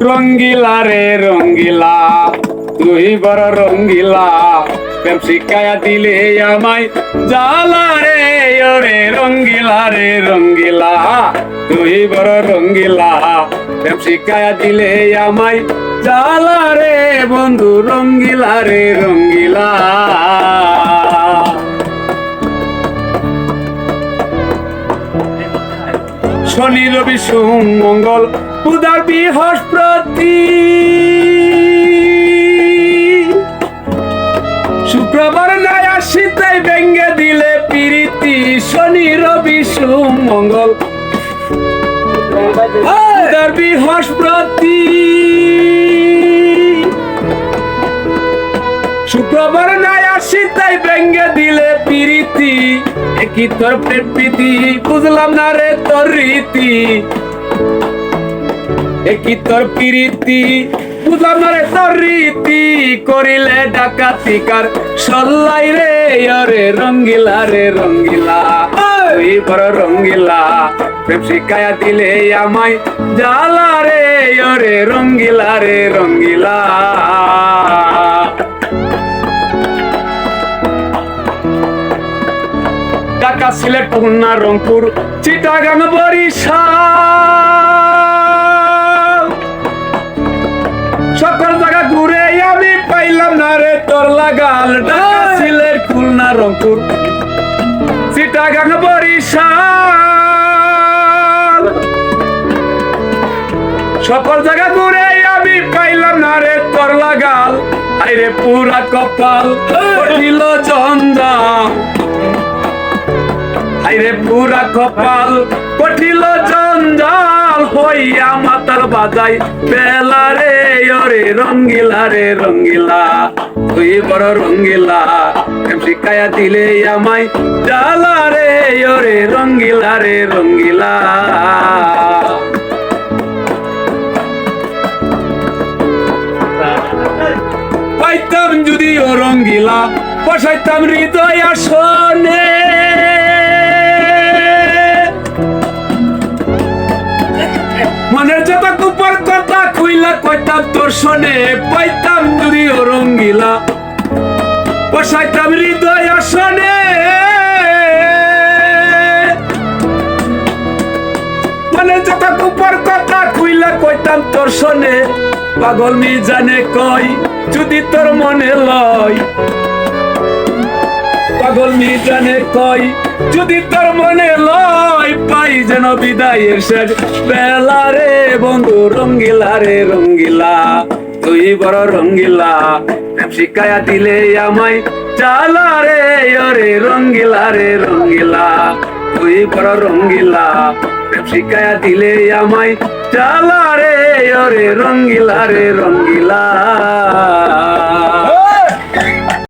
রঙ্গিলা রে রঙ্গিলা তুই বড় রঙ্গিলা প্রেম শিখায়া দিলে আমায় জ্বালা রে ওরে রঙ্গিলা রে রঙ্গিলা তুই বড় রঙ্গিলা প্রেম শিখায়া দিলে আমায় জ্বালা রে বন্ধু রঙ্গিলা রে রঙ্গিলা। শনি রবি সোম মঙ্গল বুধবার বৃহস্পতি শুক্রবার নাই আসিতে ভেঙ্গে দিলে প্রীতি। শনি রবি সোম মঙ্গল বুধবার বৃহস্পতি শুক্রবার নাই আসিতে ভেঙ্গে দিলে প্রীতি। একই তোর প্রীতি বুঝলাম না রে তোর রীতি। একই তোর প্রীতি বুঝলাম না রে তোর রীতি। করিলে ডাকাতি কার সল্লাই রে ওরে রঙ্গিলা রে রঙ্গিলা তুই বড় রঙ্গিলা প্রেম শিখায়া দিলে আমায় জ্বালা রে ওরে রঙ্গিলা রে রঙ্গিলা। ঢাকা সিলেট খুলনা রংপুর চিটাগাং বরিশাল সকল জায়গা ঘুরে আমি পাইলাম না রে তোর লাগাল। ঢাকা সিলেট খুলনা রংপুর চিটাগাং বরিশাল সকল জায়গা ঘুরে আমি পাইলাম না রে তোর লাগাল। আইরে পুরা কপাল কঠিল জঞ্জাল। আইরে পুরা কপাল কঠিল জঞ্জাল হইয়া মাতাল বাজাই বেলা রে ওরে রঙ্গিলা রে রঙ্গিলা তুই বড় রঙ্গিলা প্রেম শিখায়া দিলে আমায় জ্বালা রে ওরে রঙ্গিলা রে রঙ্গিলা। পাইতাম যদি ও রঙ্গিলা বসাইতাম হৃদয় আসনে। মনের যত কুপার কথা খুইলা কইতাম তোর শোনে। পাইতাম যদি ও রঙ্গিলা বসাইতাম হৃদয় আসনে। মনের যত কুপার কথা খুইলা কইতাম তোর শোনে। পাগল মি জানে কই যদি তোর মনে লয়। পাগল মি জানে কই যদি তোর মনে লয়। পাই যেন বিদায়ের শেষ বেলা রে বন্ধু রঙ্গিলা রে রঙ্গিলা তুই বড় রঙ্গিলা প্রেম শিখায়া দিলে আমায় জ্বালা রে ওরে রঙ্গিলা রে রঙ্গিলা তুই বড় রঙ্গিলা প্রেম শিখায়া দিলে আমায় জ্বালা রে ওরে রঙ্গিলা রে রঙ্গিলা।